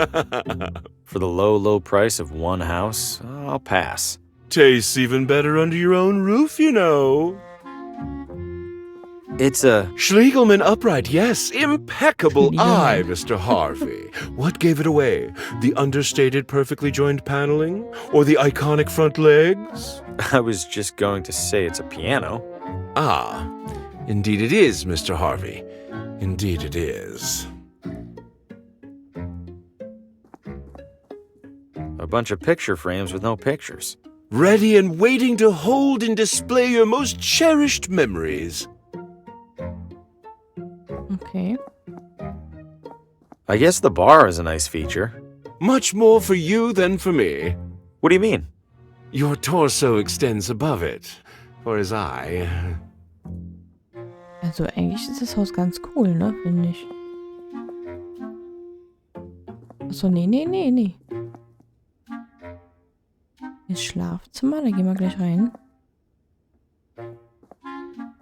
For the low price of one house, I'll pass. Tastes even better under your own roof, you know. It's a... Schlegelman upright, yes. Impeccable eye, Mr. Harvey. What gave it away? The understated, perfectly joined paneling? Or the iconic front legs? I was just going to say it's a piano. Ah, indeed it is, Mr. Harvey. Indeed it is. A bunch of picture frames with no pictures. Ready and waiting to hold and display your most cherished memories. Okay. I guess the bar is a nice feature. Much more for you than for me. What do you mean? Your torso extends above it, for his eye. Also eigentlich ist das Haus ganz cool, ne? Finde ich. Achso, nee. Hier ist Schlafzimmer, da gehen wir gleich rein.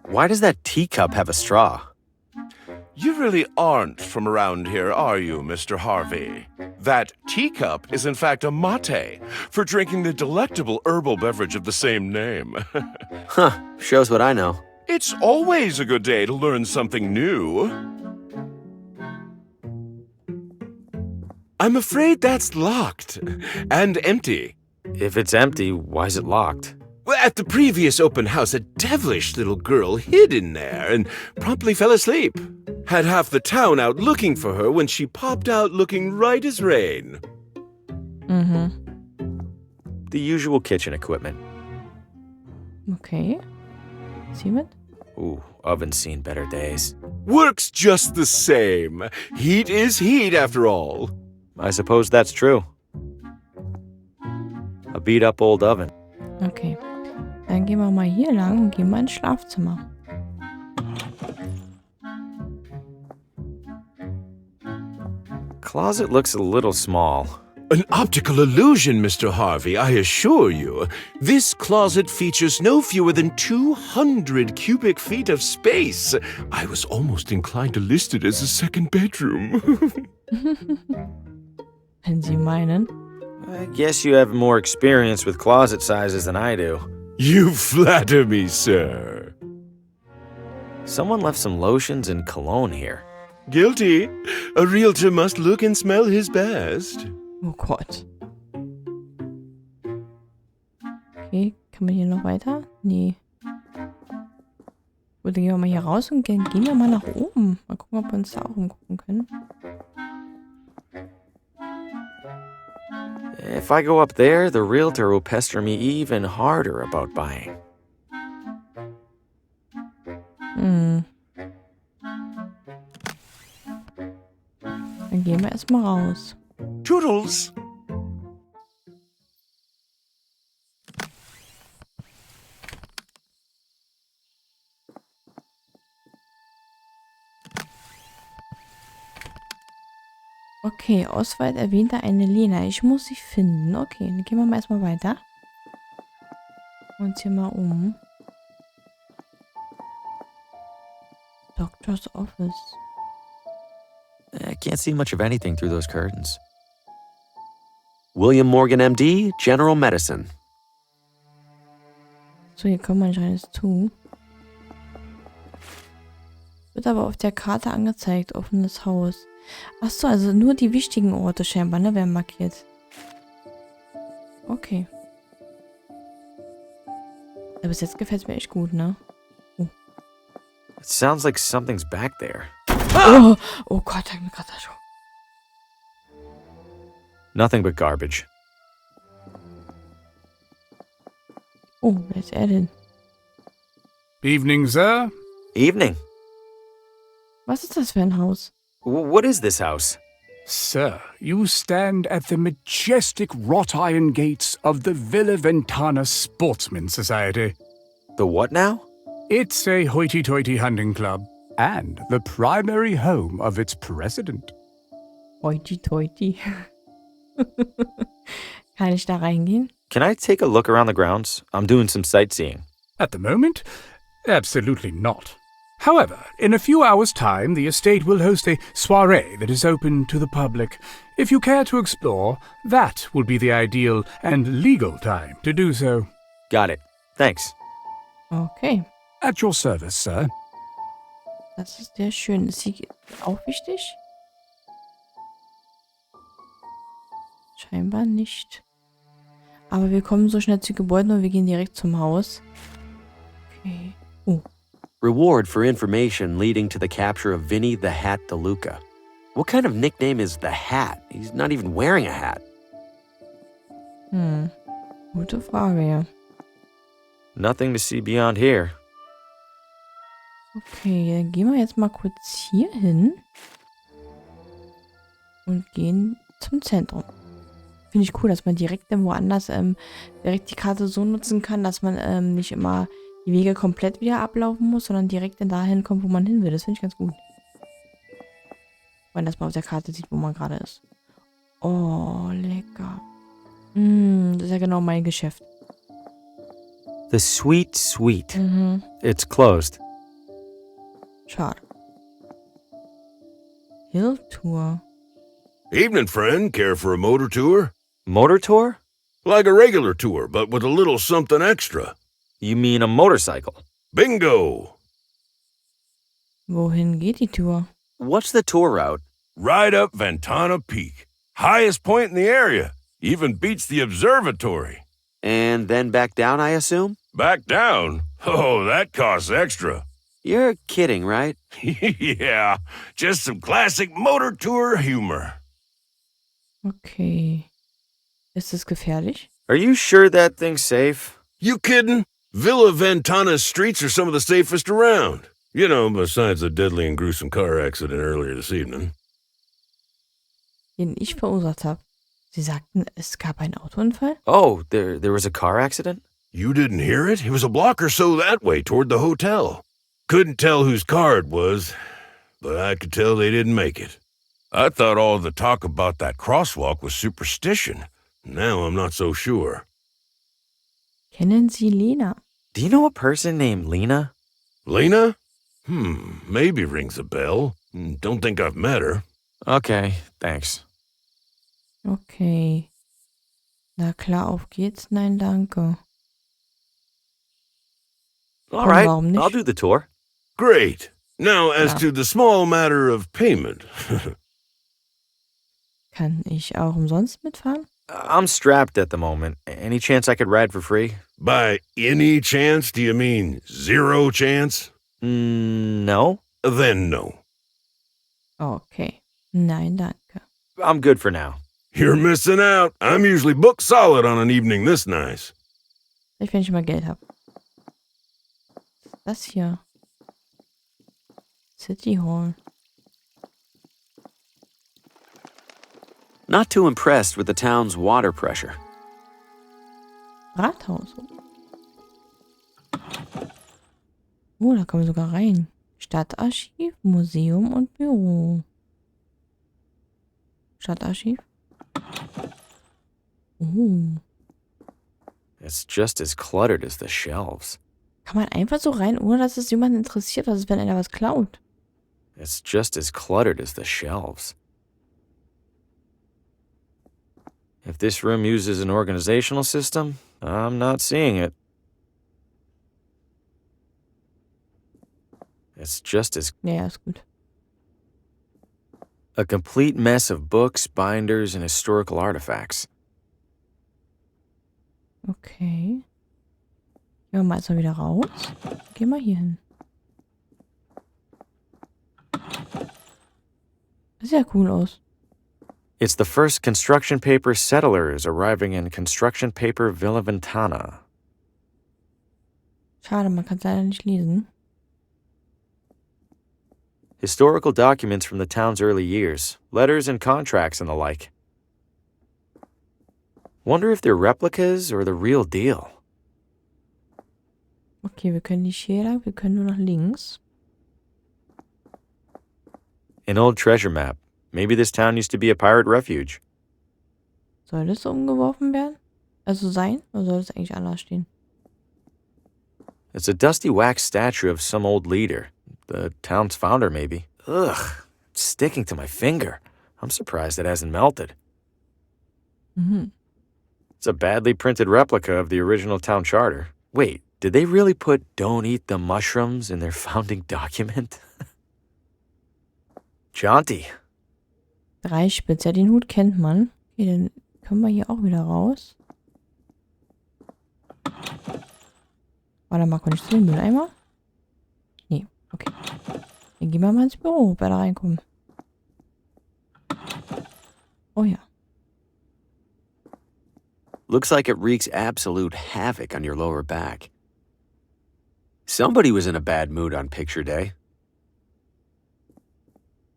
Why does that teacup have a straw? You really aren't from around here, are you, Mr. Harvey? That teacup is in fact a mate, for drinking the delectable herbal beverage of the same name. Huh, shows what I know. It's always a good day to learn something new. I'm afraid that's locked and empty. If it's empty, why is it locked? Well, at the previous open house, a devilish little girl hid in there and promptly fell asleep. Had half the town out looking for her when she popped out looking right as rain. The usual kitchen equipment. Okay. See mit? Ooh, oven's seen better days. Works just the same. Heat is heat, after all. I suppose that's true. A beat-up old oven. Okay. Dann gehen wir mal hier lang und gehen mal ins Schlafzimmer. Closet looks a little small. An optical illusion, Mr. Harvey, I assure you. This closet features no fewer than 200 cubic feet of space. I was almost inclined to list it as a second bedroom. Wenn Sie meinen. I guess you have more experience with closet sizes than I do. You flatter me, sir. Someone left some lotions and cologne here. Guilty. A realtor must look and smell his best. Oh Gott. Okay, kann man hier noch weiter? Nee. Gut, dann gehen wir mal hier raus und gehen wir mal nach oben. Mal gucken, ob wir uns da auch umgucken können. If I go up there, the realtor will pester me even harder about buying. Dann gehen wir erstmal raus. Toodles! Okay, Oswald erwähnte eine Lena. Ich muss sie finden. Okay, dann gehen wir mal erstmal weiter. Uns hier mal um. Doctor's Office. I can't see much of anything through those curtains. William Morgan, MD, General Medicine. So, hier kommen wir anscheinend zu. Wird aber auf der Karte angezeigt, offenes Haus. Achso, also nur die wichtigen Orte scheinbar, ne, werden markiert. Okay. Aber bis jetzt gefällt es mir echt gut, ne? Oh. It sounds like something's back there. Oh, oh Gott, hab ich mir gerade da schon. Nothing but garbage. Oh, wer ist er denn? Evening, sir. Evening. Was ist das für ein Haus? What is this house? Sir, you stand at the majestic wrought iron gates of the Villa Ventana Sportsman Society. The what now? It's a hoity-toity hunting club and the primary home of its president. Hoity-toity. Kann ich da reingehen? Can I take a look around the grounds? I'm doing some sightseeing. At the moment, absolutely not. However, in a few hours' time, the estate will host a soirée that is open to the public. If you care to explore, that will be the ideal and legal time to do so. Got it. Thanks. Okay. At your service, sir. Das ist sehr schön. Ist sie auch wichtig? Scheinbar nicht. Aber wir kommen so schnell zu Gebäuden und wir gehen direkt zum Haus. Okay. Oh. Reward for information leading to the capture of Vinny the Hat DeLuca. What kind of nickname is the Hat? He's not even wearing a hat. Gute Frage, ja. Nothing to see beyond here. Okay, dann gehen wir jetzt mal kurz hier hin. Und gehen zum Zentrum. Finde ich cool, dass man direkt woanders direkt die Karte so nutzen kann, dass man nicht immer die Wege komplett wieder ablaufen muss, sondern direkt dann dahin kommt, wo man hin will. Das finde ich ganz gut. Wenn das mal auf der Karte sieht, wo man gerade ist. Oh, lecker. Das ist ja genau mein Geschäft. The sweet, sweet. It's closed. Schade. Hill Tour. Evening, friend. Care for a motor tour? Motor tour? Like a regular tour, but with a little something extra. You mean a motorcycle? Bingo! Wohin geht die Tour? What's the tour route? Right up Ventana Peak. Highest point in the area. Even beats the observatory. And then back down, I assume? Back down? Oh, that costs extra. You're kidding, right? Yeah, just some classic motor tour humor. Okay. Ist es gefährlich? Are you sure that thing's safe? You kidding? Villa Ventana's streets are some of the safest around. You know, besides the deadly and gruesome car accident earlier this evening. Den ich verursacht habe. Sie sagten, es gab einen Autounfall? Oh, there was a car accident? You didn't hear it? It was a block or so that way toward the hotel. Couldn't tell whose car it was, but I could tell they didn't make it. I thought all the talk about that crosswalk was superstition. Now I'm not so sure. Kennen Sie Lena? Do you know a person named Lena? Lena? Maybe rings a bell. Don't think I've met her. Okay, thanks. Okay. Na klar, auf geht's. Nein, danke. All right, warum nicht? I'll do the tour. Great. Now, as to the small matter of payment. Kann ich auch umsonst mitfahren? I'm strapped at the moment. Any chance I could ride for free? By any chance, do you mean zero chance? No. Then no. Okay. Nein, danke. I'm good for now. You're missing out. I'm usually booked solid on an evening this nice. Vielleicht, wenn ich mal Geld habe. Das hier. City Hall. Not too impressed with the town's water pressure. Rathaus. Oh, da kommen wir sogar rein. Stadtarchiv, Museum und Büro. Stadtarchiv. Oh. It's just as cluttered as the shelves. Kann man einfach so rein, ohne dass es jemanden interessiert, was ist, wenn einer was klaut? It's just as cluttered as the shelves. If this room uses an organizational system, I'm not seeing it. It's just as... Ja, ist gut. A complete mess of books, binders, and historical artifacts. Okay. Gehen wir mal erstmal wieder raus. Gehen wir hier hin. Das sieht ja cool aus. It's the first construction paper settlers arriving in construction paper Villa Ventana. Schade, man kann es leider nicht lesen. Historical documents from the town's early years, letters and contracts and the like. Wonder if they're replicas or the real deal. Okay, wir können nicht hier lang, wir können nur nach links. An old treasure map. Maybe this town used to be a pirate refuge. Soll das so umgeworfen werden? Also sein? Oder soll das eigentlich anders stehen? It's a dusty wax statue of some old leader. The town's founder, maybe. Ugh, it's sticking to my finger. I'm surprised it hasn't melted. It's a badly printed replica of the original town charter. Wait, did they really put "Don't eat the mushrooms" in their founding document? Jaunty. Dreispitz, ja, den Hut kennt man. Okay, dann können wir hier auch wieder raus. Warte mal, kann ich zu den Mülleimer? Nee, okay. Dann gehen wir mal ins Büro, ob wir da reinkommen. Oh ja. Looks like it wreaks absolute havoc on your lower back. Somebody was in a bad mood on picture day.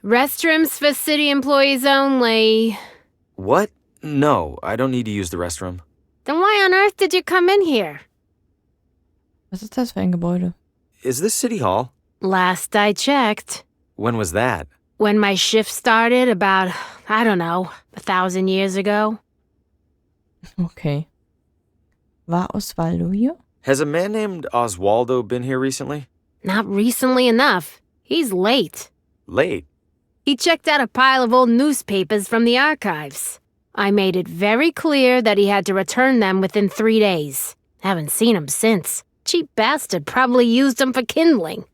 Restrooms for city employees only. What? No, I don't need to use the restroom. Then why on earth did you come in here? Was ist das für ein Gebäude? Is this City Hall? Last I checked. When was that? When my shift started about, I don't know, 1,000 years ago. Okay. War Osvaldo hier? Has a man named Oswaldo been here recently? Not recently enough. He's late. Late? He checked out a pile of old newspapers from the archives. I made it very clear that he had to return them within 3 days. Haven't seen him since. Cheap bastard probably used them for kindling.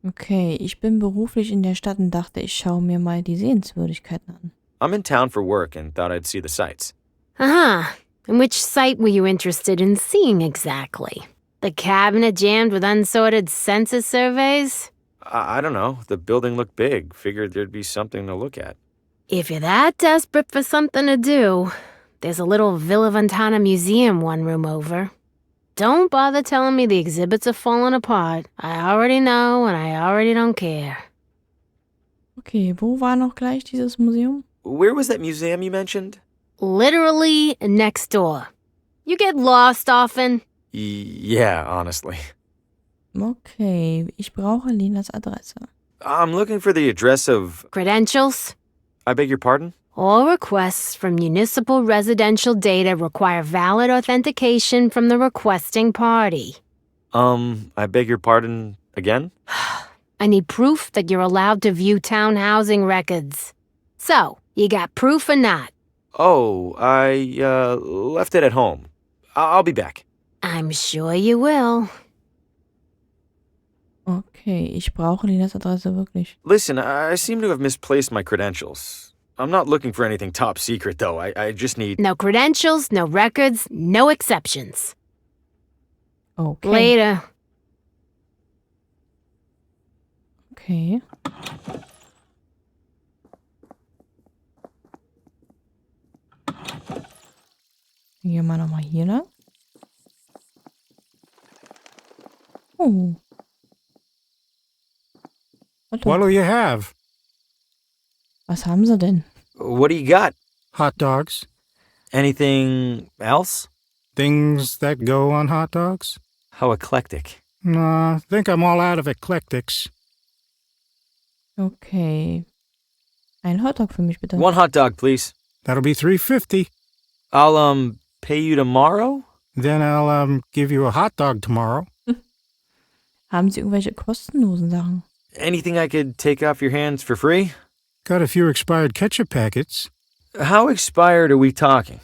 Okay, ich bin beruflich in der Stadt und dachte, ich schaue mir mal die Sehenswürdigkeiten an. I'm in town for work and thought I'd see the sights. Uh-huh. And which site were you interested in seeing exactly? The cabinet jammed with unsorted census surveys? I don't know. The building looked big. Figured there'd be something to look at. If you're that desperate for something to do, there's a little Villa Ventana museum 1 room over. Don't bother telling me the exhibits are falling apart. I already know and I already don't care. Okay, wo war noch gleich dieses Museum? Where was that museum you mentioned? Literally next door. You get lost often? Yeah, honestly. Okay, ich brauche Lenas Adresse. I'm looking for the address of... Credentials? I beg your pardon? All requests from municipal residential data require valid authentication from the requesting party. I beg your pardon again? I need proof that you're allowed to view town housing records. So, you got proof or not? Oh, I, left it at home. I'll be back. I'm sure you will. Okay, ich brauche Lenas Adresse wirklich. Listen, I seem to have misplaced my credentials. I'm not looking for anything top secret, though. I just need... No credentials, no records, no exceptions. Okay. Later. Okay. Gehen wir nochmal hier lang. Oh. What'll you have? Was haben sie denn? What do you got? Hot dogs? Anything else? Things that go on hot dogs? How eclectic. Nah, think I'm all out of eclectics. Okay. Ein Hotdog für mich, bitte. 1 hot dog, please. That'll be $3.50. I'll, pay you tomorrow? Then I'll, give you a hot dog tomorrow. Haben Sie irgendwelche kostenlosen Sachen? Anything I could take off your hands for free? Got a few expired ketchup packets. How expired are we talking?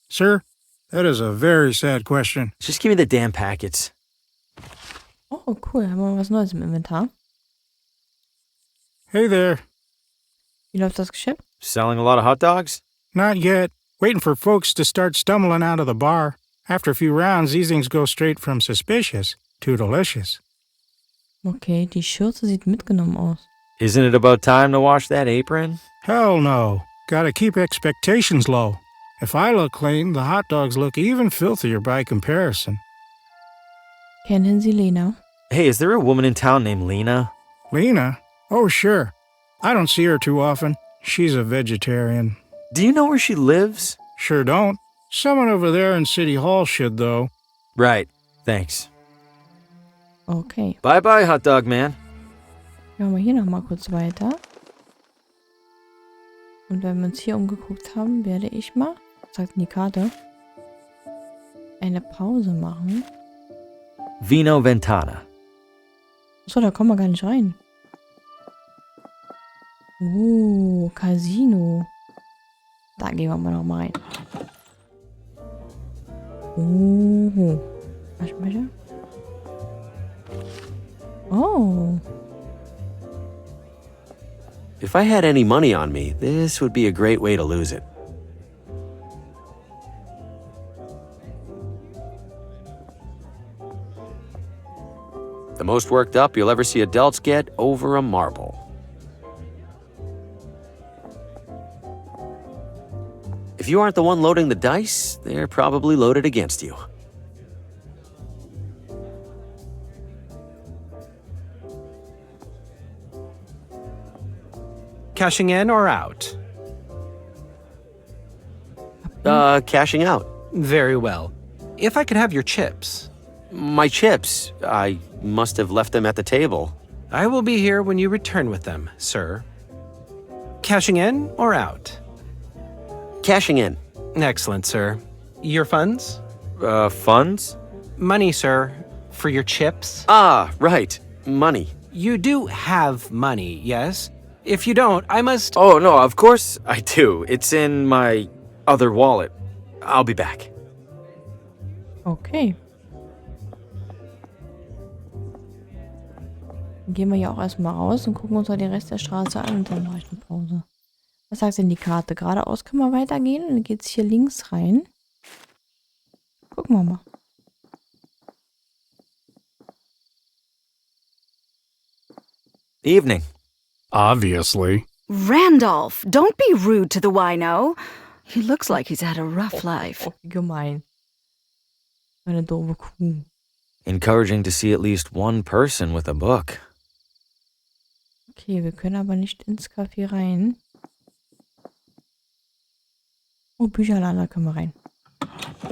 Sir, that is a very sad question. Just give me the damn packets. Oh, cool. Haben wir was Neues im Inventar? Hey there. Wie läuft das Geschäft? Selling a lot of hot dogs? Not yet. Waiting for folks to start stumbling out of the bar. After a few rounds, these things go straight from suspicious to delicious. Okay, die Schürze sieht mitgenommen aus. Isn't it about time to wash that apron? Hell no. Gotta keep expectations low. If I look clean, the hot dogs look even filthier by comparison. Kennen Sie Lena? Hey, is there a woman in town named Lena? Lena? Oh, sure. I don't see her too often. She's a vegetarian. Do you know where she lives? Sure don't. Someone over there in City Hall should, though. Right. Thanks. Okay. Bye-bye, hot dog man. Machen wir hier nochmal kurz weiter. Und wenn wir uns hier umgeguckt haben, werde ich mal, sagt die Karte, eine Pause machen. Vino Ventana. Achso, da kommen wir gar nicht rein. Casino. Da gehen wir mal noch mal rein. Aschenbecher. Oh. If I had any money on me, this would be a great way to lose it. The most worked up you'll ever see adults get over a marble. If you aren't the one loading the dice, they're probably loaded against you. Cashing in or out? Cashing out. Very well. If I could have your chips. My chips. I must have left them at the table. I will be here when you return with them, sir. Cashing in or out? Cashing in. Excellent, sir. Your funds? Funds? Money, sir. For your chips? Ah, right. Money. You do have money, yes? If you don't, I must... Oh, no, of course I do. It's in my other wallet. I'll be back. Okay. Dann gehen wir ja auch erstmal raus und gucken uns mal den Rest der Straße an und dann mache ich eine Pause. Was sagt denn die Karte? Geradeaus können wir weitergehen und dann geht es hier links rein. Gucken wir mal. Evening. Obviously. Randolph, don't be rude to the wino. He looks like he's had a rough life. Oh, wie gemein. Eine doofe Kuh. Encouraging to see at least one person with a book. Okay, wir können aber nicht ins Café rein. Oh, Bücherladen, da können wir rein.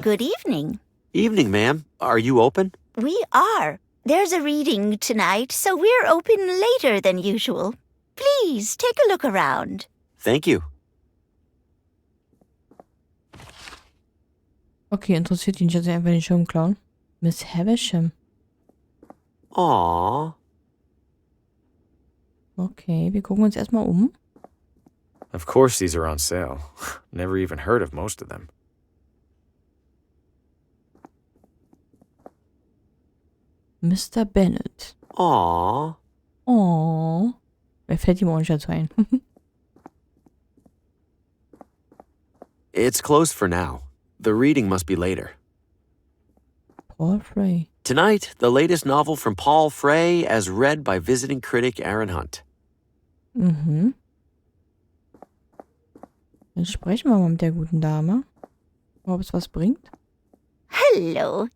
Good evening. Evening, ma'am. Are you open? We are. There's a reading tonight, so we're open later than usual. Please, take a look around. Thank you. Okay, interessiert ihn nicht, dass sie einfach den Schirm klauen. Miss Havisham. Aww. Okay, wir gucken uns erstmal um. Of course these are on sale. Never even heard of most of them. Mr. Bennett. Aww. Oh. Wer fällt ihm auch nicht dazu ein? It's closed for now. The reading must be later. Paul Frey. Tonight, the latest novel from Paul Frey as read by visiting critic Aaron Hunt. Mhm. Dann sprechen wir mal mit der guten Dame. Ob es was bringt. Hello.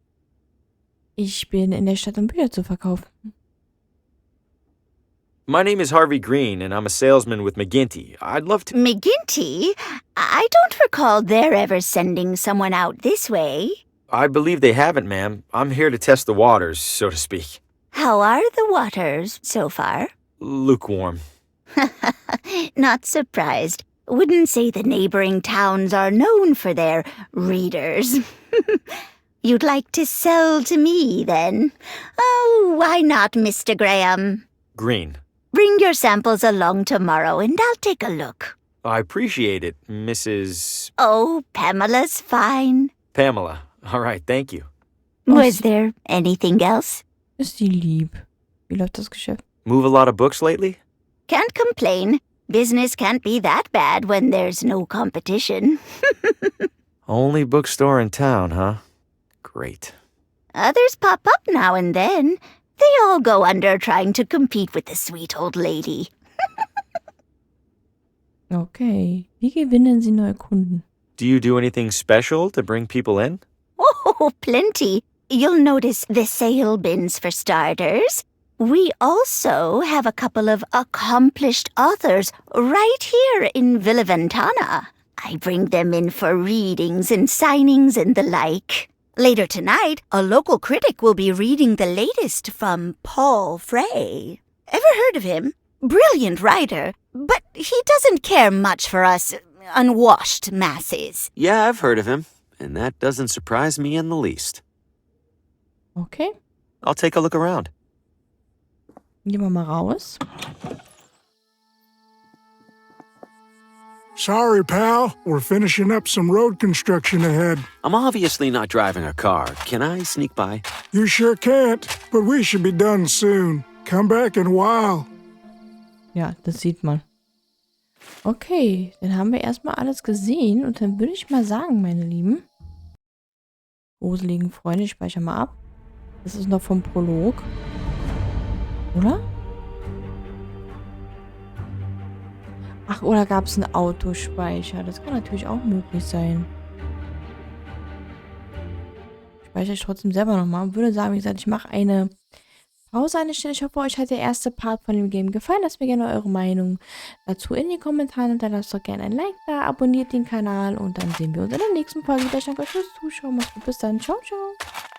Ich bin in der Stadt, um Bücher zu verkaufen. My name is Harvey Green, and I'm a salesman with McGinty. I'd love to... McGinty? I don't recall their ever sending someone out this way. I believe they haven't, ma'am. I'm here to test the waters, so to speak. How are the waters so far? Lukewarm. Not surprised. Wouldn't say the neighboring towns are known for their readers. You'd like to sell to me, then? Oh, why not, Mr. Graham? Green. Bring your samples along tomorrow and I'll take a look. I appreciate it, Mrs. Oh, Pamela's fine. Pamela. All right, thank you. Was there anything else? Ist die lieb. Wie läuft das Geschäft? Move a lot of books lately? Can't complain. Business can't be that bad when there's no competition. Only bookstore in town, huh? Great. Others pop up now and then. They all go under trying to compete with the sweet old lady. Okay. Wie gewinnen Sie neue Kunden? Do you do anything special to bring people in? Oh, plenty. You'll notice the sale bins for starters. We also have a couple of accomplished authors right here in Villa Ventana. I bring them in for readings and signings and the like. Later tonight, a local critic will be reading the latest from Paul Frey. Ever heard of him? Brilliant writer, but he doesn't care much for us unwashed masses. Yeah, I've heard of him, and that doesn't surprise me in the least. Okay. I'll take a look around. Gehen wir mal raus. Sorry, pal. We're finishing up some road construction ahead. I'm obviously not driving a car. Can I sneak by? You sure can't, but we should be done soon. Come back in a while. Ja, das sieht man. Okay, dann haben wir erstmal alles gesehen und dann würde ich mal sagen, meine Lieben. Gruseligen Freunde, ich speichere mal ab. Das ist noch vom Prolog. Oder? Ach, Oder gab es einen Autospeicher? Das kann natürlich auch möglich sein. Speichere ich trotzdem selber nochmal und würde sagen, wie gesagt, ich mache eine Pause an der Stelle. Ich hoffe, euch hat der erste Part von dem Game gefallen. Lasst mir gerne eure Meinung dazu in die Kommentare und dann lasst doch gerne ein Like da, abonniert den Kanal und dann sehen wir uns in der nächsten Folge wieder. Ich danke euch fürs Zuschauen. Macht's gut, bis dann. Ciao, ciao.